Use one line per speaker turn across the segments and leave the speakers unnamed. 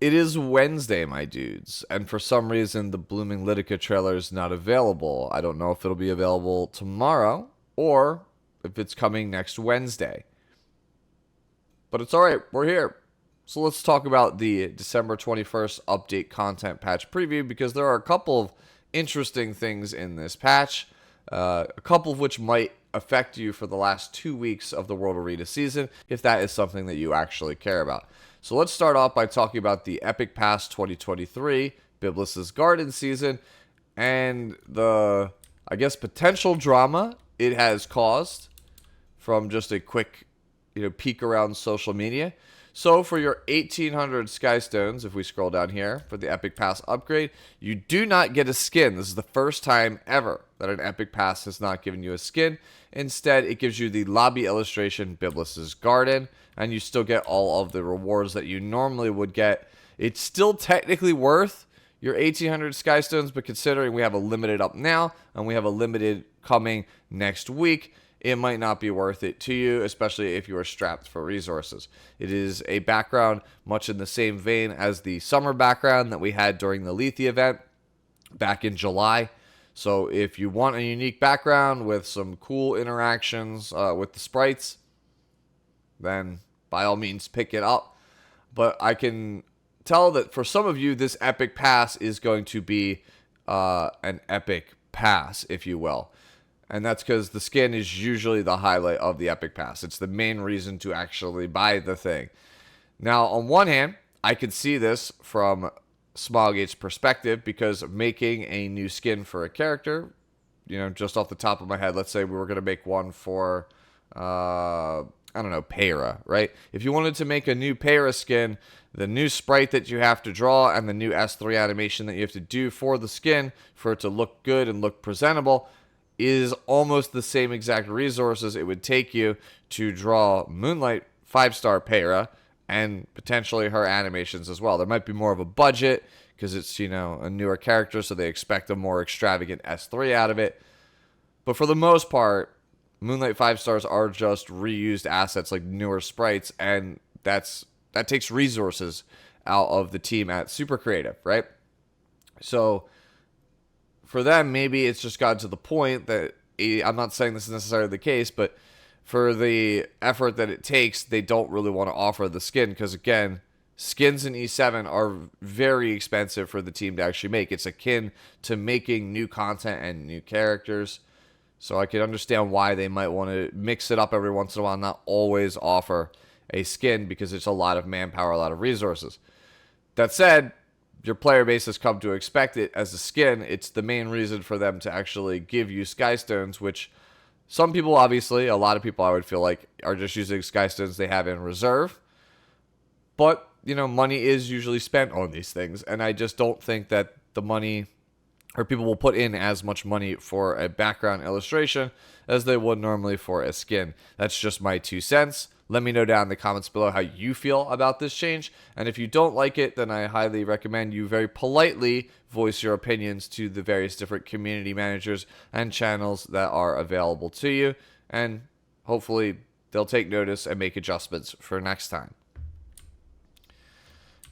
It is Wednesday, my dudes, and for some reason the Blooming Litica trailer is not available. I don't know if it'll be available tomorrow or if it's coming next Wednesday. But it's alright, we're here. So let's talk about the December 21st update content patch preview because there are a couple of interesting things in this patch, a couple of which might affect you for the last 2 weeks of the World Arena season if that is something that you actually care about. So let's start off by talking about the Epic Pass 2023, Byblis' Garden season, and the, I guess, potential drama it has caused from just a quick, peek around social media. So for your 1800 Skystones, if we scroll down here for the Epic Pass upgrade, you do not get a skin. This is the first time ever that an Epic Pass has not given you a skin. Instead, it gives you the lobby illustration Byblis' Garden, and you still get all of the rewards that you normally would get. It's still technically worth your 1800 Skystones, but considering we have a limited up now and we have a limited coming next week, it might not be worth it to you, especially if you are strapped for resources. It is a background much in the same vein as the summer background that we had during the Lethe event back in July. So if you want a unique background with some cool interactions with the sprites, then by all means pick it up. But I can tell that for some of you, this Epic Pass is going to be an epic pass, if you will. And that's because the skin is usually the highlight of the Epic Pass. It's the main reason to actually buy the thing. Now, on one hand, I could see this from Smilegate's perspective because making a new skin for a character, just off the top of my head, let's say we were going to make one for, Payra, right? If you wanted to make a new Payra skin, the new sprite that you have to draw and the new S3 animation that you have to do for the skin for it to look good and look presentable is almost the same exact resources it would take you to draw Moonlight 5-star Payra and potentially her animations as well. There might be more of a budget because it's, a newer character, so they expect a more extravagant S3 out of it. But for the most part, Moonlight 5-stars are just reused assets like newer sprites, and that takes resources out of the team at Super Creative, right? So for them, maybe it's just gotten to the point that, I'm not saying this is necessarily the case, but for the effort that it takes, they don't really want to offer the skin because, again, skins in E7 are very expensive for the team to actually make. It's akin to making new content and new characters. So I can understand why they might want to mix it up every once in a while and not always offer a skin because it's a lot of manpower, a lot of resources. That said, your player base has come to expect it as a skin. It's the main reason for them to actually give you Skystones, which some people, obviously, a lot of people I would feel like are just using Skystones they have in reserve. But, money is usually spent on these things, and I just don't think that the money, or people will put in as much money for a background illustration as they would normally for a skin. That's just my 2 cents. Let me know down in the comments below how you feel about this change. And if you don't like it, then I highly recommend you very politely voice your opinions to the various different community managers and channels that are available to you. And hopefully they'll take notice and make adjustments for next time.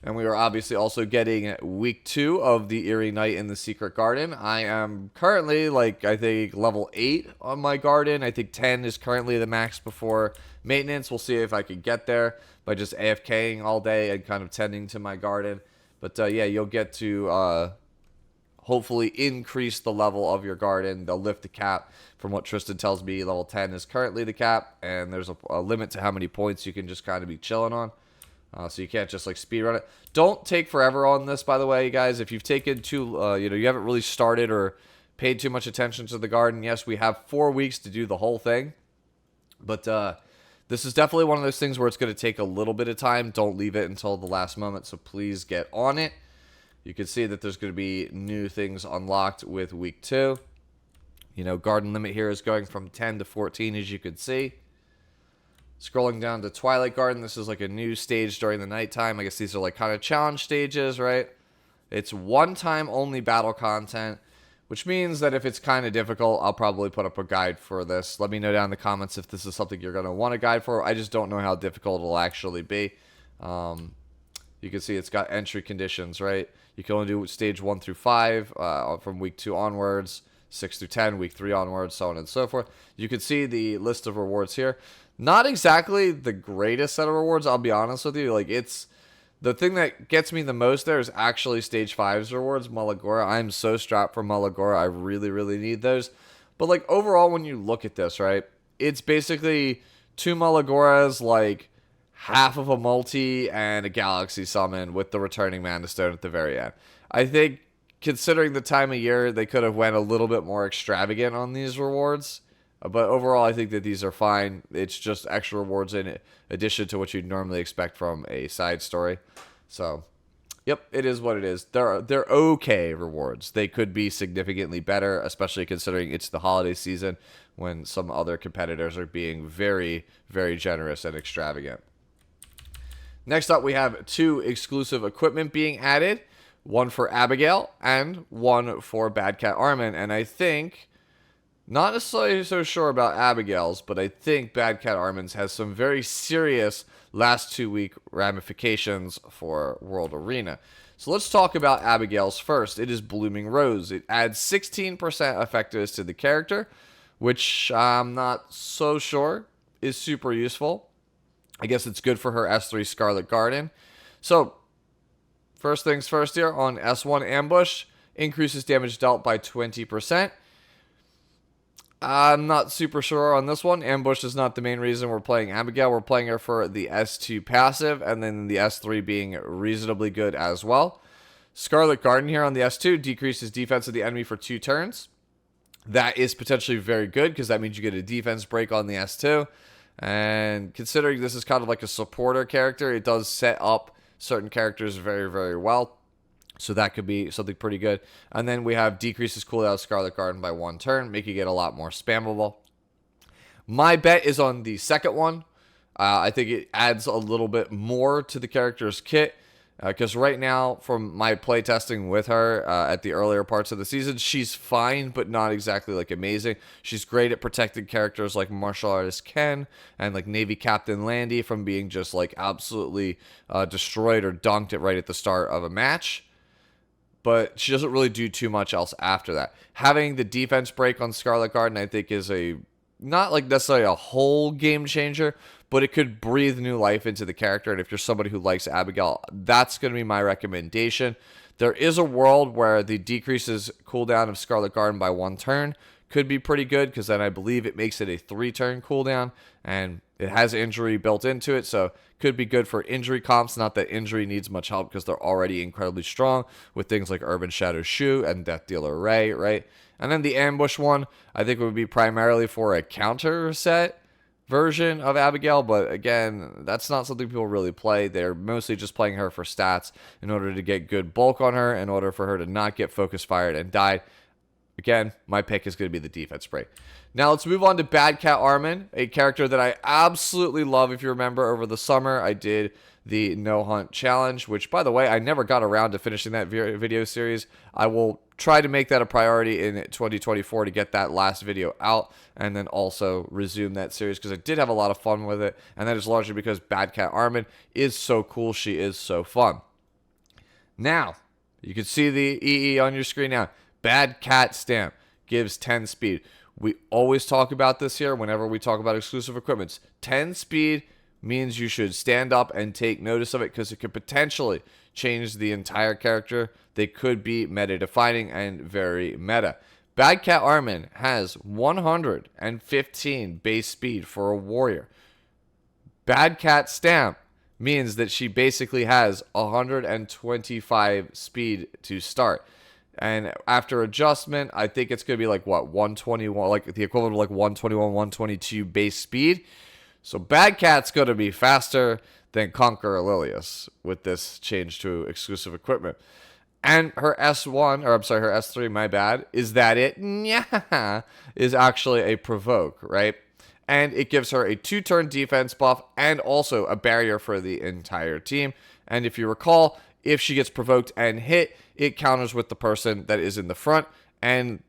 And we are obviously also getting week 2 of the Eerie Night in the Secret Garden. I am currently, I think, level 8 on my garden. I think 10 is currently the max before maintenance. We'll see if I can get there by just AFKing all day and kind of tending to my garden. But, yeah, you'll get to hopefully increase the level of your garden. They'll lift the cap. From what Tristan tells me, level 10 is currently the cap. And there's a limit to how many points you can just kind of be chilling on. So you can't just speed run it. Don't take forever on this, by the way, guys. If you've taken you haven't really started or paid too much attention to the garden. Yes, we have 4 weeks to do the whole thing, but this is definitely one of those things where it's going to take a little bit of time. Don't leave it until the last moment. So please get on it. You can see that there's going to be new things unlocked with week 2. Garden limit here is going from 10 to 14, as you can see. Scrolling down to Twilight Garden, this is a new stage during the nighttime. I guess these are kind of challenge stages, right? It's one-time only battle content, which means that if it's kind of difficult, I'll probably put up a guide for this. Let me know down in the comments if this is something you're going to want a guide for. I just don't know how difficult it'll actually be. You can see it's got entry conditions, right? You can only do stage 1 through 5 from week 2 onwards, 6 through 10, week 3 onwards, so on and so forth. You can see the list of rewards here. Not exactly the greatest set of rewards, I'll be honest with you. Like, it's the thing that gets me the most there is actually stage 5's rewards, Malagora. I'm so strapped for Malagora. I really, really need those. But, like, overall, when you look at this, right, it's basically 2 Malagoras, like, half of a multi and a galaxy summon with the returning Mana Stone at the very end. I think, considering the time of year, they could have went a little bit more extravagant on these rewards. But overall, I think that these are fine. It's just extra rewards in addition to what you'd normally expect from a side story. So, yep, it is what it is. They're okay rewards. They could be significantly better, especially considering it's the holiday season when some other competitors are being very, very generous and extravagant. Next up, we have 2 exclusive equipment being added. One for Abigail and one for Bad Cat Armin. And I think, not necessarily so sure about Abigail's, but I think Bad Cat Armin's has some very serious last 2-week ramifications for World Arena. So let's talk about Abigail's first. It is Blooming Rose. It adds 16% effectiveness to the character, which I'm not so sure is super useful. I guess it's good for her S3 Scarlet Garden. So, first things first here, on S1 Ambush, increases damage dealt by 20%. I'm not super sure on this one. Ambush is not the main reason we're playing Abigail. We're playing her for the S2 passive, and then the S3 being reasonably good as well. Scarlet Garden here on the S2 decreases defense of the enemy for 2 turns. That is potentially very good, because that means you get a defense break on the S2. And considering this is kind of like a supporter character, it does set up certain characters very, very well. So that could be something pretty good. And then we have decreases cooldown Scarlet Garden by 1 turn, making it a lot more spammable. My bet is on the second one. I think it adds a little bit more to the character's kit. Because right now, from my playtesting with her at the earlier parts of the season, she's fine, but not exactly like amazing. She's great at protecting characters like Martial Artist Ken and like Navy Captain Landy from being just like absolutely destroyed or dunked right at the start of a match. But she doesn't really do too much else after that. Having the defense break on Scarlet Garden, I think, is a not like necessarily a whole game changer, but it could breathe new life into the character. And if you're somebody who likes Abigail, that's going to be my recommendation. There is a world where the decreases cooldown of Scarlet Garden by 1 turn could be pretty good, because then I believe it makes it a 3-turn cooldown, and it has injury built into it, so could be good for injury comps. Not that injury needs much help, because they're already incredibly strong with things like Urban Shadow Shu and Death Dealer Ray, right? And then the ambush one, I think would be primarily for a counter set version of Abigail, but again, that's not something people really play. They're mostly just playing her for stats in order to get good bulk on her, in order for her to not get focus fired and die. Again, my pick is going to be the defense break. Now let's move on to Bad Cat Armin, a character that I absolutely love. If you remember, over the summer, I did the No Hunt Challenge, which, by the way, I never got around to finishing that video series. I will try to make that a priority in 2024 to get that last video out, and then also resume that series, because I did have a lot of fun with it, and that is largely because Bad Cat Armin is so cool. She is so fun. Now, you can see the EE on your screen now. Bad Cat Stamp gives 10 speed. We always talk about this here whenever we talk about exclusive equipments. 10 speed means you should stand up and take notice of it, because it could potentially change the entire character. They could be meta-defining and very meta. Bad Cat Armin has 115 base speed for a warrior. Bad Cat Stamp means that she basically has 125 speed to start. And after adjustment, I think it's going to be like, what, 121, like the equivalent of like 121, 122 base speed. So Bad Cat's going to be faster than Conqueror Lilius with this change to exclusive equipment. And her S1, or I'm sorry, her S3, my bad, is that it is actually a provoke, right? And it gives her a 2-turn defense buff and also a barrier for the entire team. And if you recall, if she gets provoked and hit, it counters with the person that is in the front. And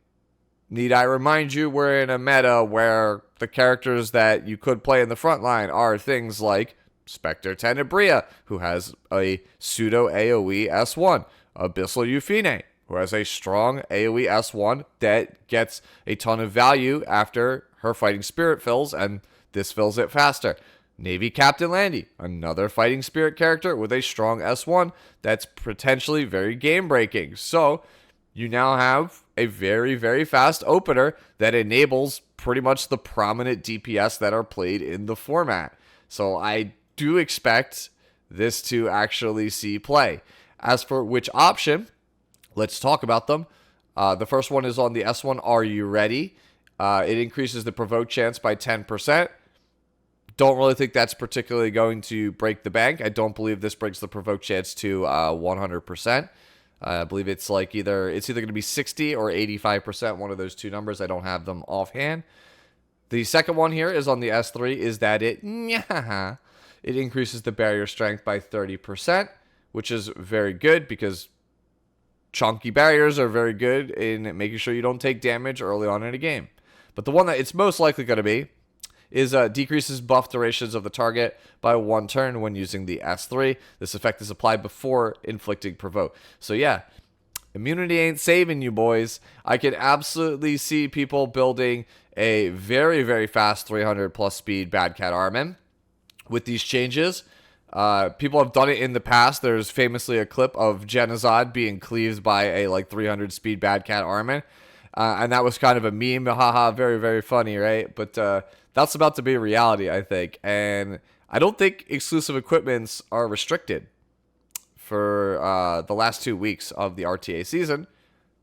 need I remind you, we're in a meta where the characters that you could play in the front line are things like Spectre Tenebria, who has a pseudo AoE S1. Abyssal Euphine, who has a strong AoE S1 that gets a ton of value after her fighting spirit fills, and this fills it faster. Navy Captain Landy, another fighting spirit character with a strong S1 that's potentially very game breaking. So you now have a very, very fast opener that enables pretty much the prominent DPS that are played in the format. So I do expect this to actually see play. As for which option, let's talk about them. The first one is on the S1, Are You Ready? It increases the provoke chance by 10%. Don't really think that's particularly going to break the bank. I don't believe this brings the provoke chance to 100%. I believe it's like either going to be 60 or 85%, one of those two numbers. I don't have them offhand. The second one here is on the S3, is that it increases the barrier strength by 30%, which is very good because chunky barriers are very good in making sure you don't take damage early on in a game. But the one that it's most likely going to be is decreases buff durations of the target by 1 turn when using the S3. This effect is applied before inflicting provoke. So yeah, immunity ain't saving you, boys. I can absolutely see people building a very, very fast 300 plus speed Bad Cat Armin with these changes. People have done it in the past. There's famously a clip of Genazad being cleaved by a like 300 speed Bad Cat Armin. And that was kind of a meme. Haha, very, very funny, right? But that's about to be reality, I think. And I don't think exclusive equipments are restricted for the last 2 weeks of the RTA season.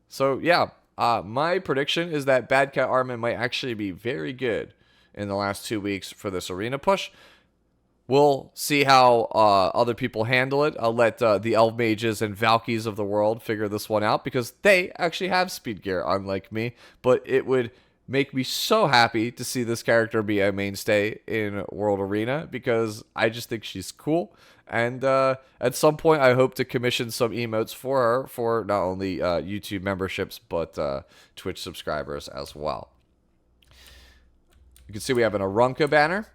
So, yeah, my prediction is that Bad Cat Armin might actually be very good in the last 2 weeks for this arena push. We'll see how other people handle it. I'll let the Elf Mages and Valkies of the world figure this one out because they actually have speed gear, unlike me. But it would make me so happy to see this character be a mainstay in World Arena because I just think she's cool. And at some point, I hope to commission some emotes for her for not only YouTube memberships, but Twitch subscribers as well. You can see we have an Arunca banner.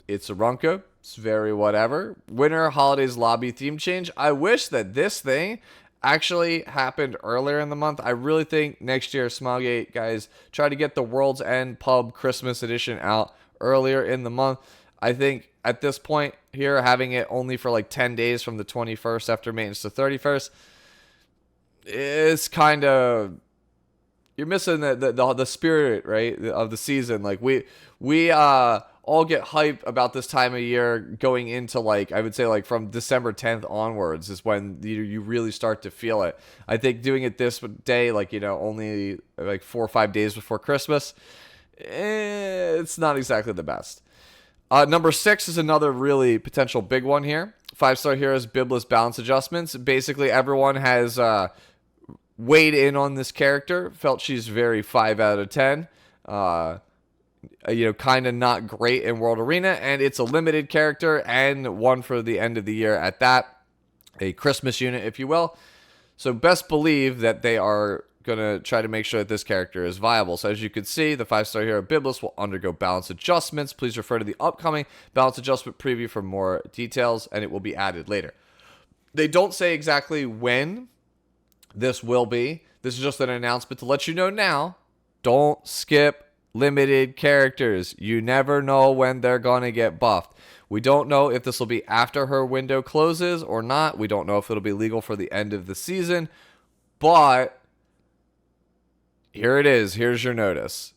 It's Arunca. It's very whatever. Winter Holidays Lobby theme change. I wish that this thing actually happened earlier in the month. I really think next year, Smilegate, guys, try to get the World's End Pub Christmas edition out earlier in the month. I think at this point here, having it only for like 10 days from the 21st after maintenance to 31st is kind of... You're missing the spirit, right, of the season. Like, we all get hype about this time of year going into, like, I would say, like, from December 10th onwards is when you really start to feel it. I think doing it this day, like, you know, only, like, 4 or 5 days before Christmas, it's not exactly the best. Number 6 is another really potential big one here. 5-star heroes Byblis balance adjustments. Basically, everyone has... weighed in on this character, felt she's very 5 out of 10. Kind of not great in World Arena, and it's a limited character and one for the end of the year at that. A Christmas unit, if you will. So best believe that they are going to try to make sure that this character is viable. So as you can see, the 5-star hero Byblis will undergo balance adjustments. Please refer to the upcoming balance adjustment preview for more details, and it will be added later. They don't say exactly when this will be. This is just an announcement to let you know now. Don't skip limited characters. You never know when they're going to get buffed. We don't know if this will be after her window closes or not. We don't know if it'll be legal for the end of the season. But here it is. Here's your notice.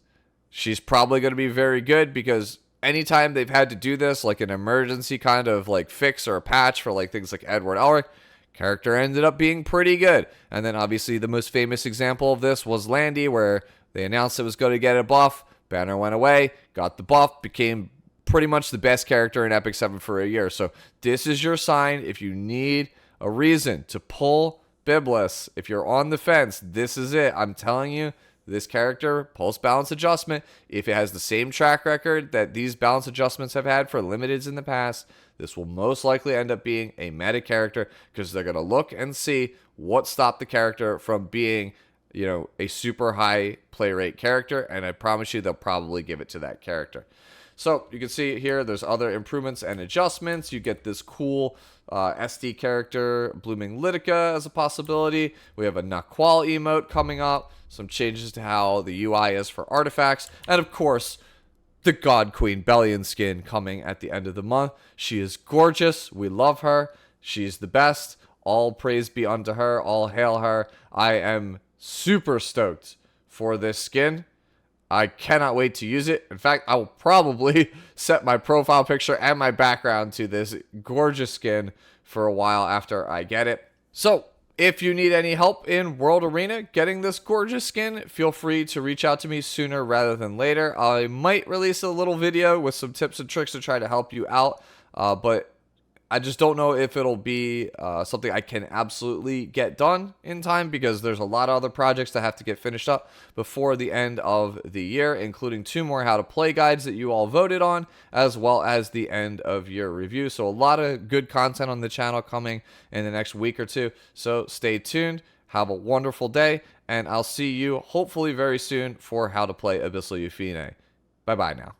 She's probably going to be very good because anytime they've had to do this, like an emergency kind of like fix or a patch for like things like Edward Elric, character ended up being pretty good. And then obviously the most famous example of this was Landy, where they announced it was going to get a buff. Banner went away, got the buff, became pretty much the best character in Epic 7 for a year. So this is your sign. If you need a reason to pull Byblis, if you're on the fence, this is it. I'm telling you, this character, pulse balance adjustment, if it has the same track record that these balance adjustments have had for limiteds in the past, this will most likely end up being a meta character because they're going to look and see what stopped the character from being, a super high play rate character, and I promise you they'll probably give it to that character. So you can see here, there's other improvements and adjustments. You get this cool SD character, Blooming Litica as a possibility. We have a Naqual emote coming up. Some changes to how the UI is for artifacts. And of course, the God Queen Belian skin coming at the end of the month. She is gorgeous. We love her. She's the best. All praise be unto her. All hail her. I am super stoked for this skin. I cannot wait to use it. In fact, I will probably set my profile picture and my background to this gorgeous skin for a while after I get it. So, if you need any help in World Arena getting this gorgeous skin, feel free to reach out to me sooner rather than later. I might release a little video with some tips and tricks to try to help you out, but I just don't know if it'll be something I can absolutely get done in time, because there's a lot of other projects that have to get finished up before the end of the year, including 2 more how to play guides that you all voted on, as well as the end of year review. So a lot of good content on the channel coming in the next week or 2. So stay tuned. Have a wonderful day, and I'll see you hopefully very soon for how to play Abyssal Euphine. Bye-bye now.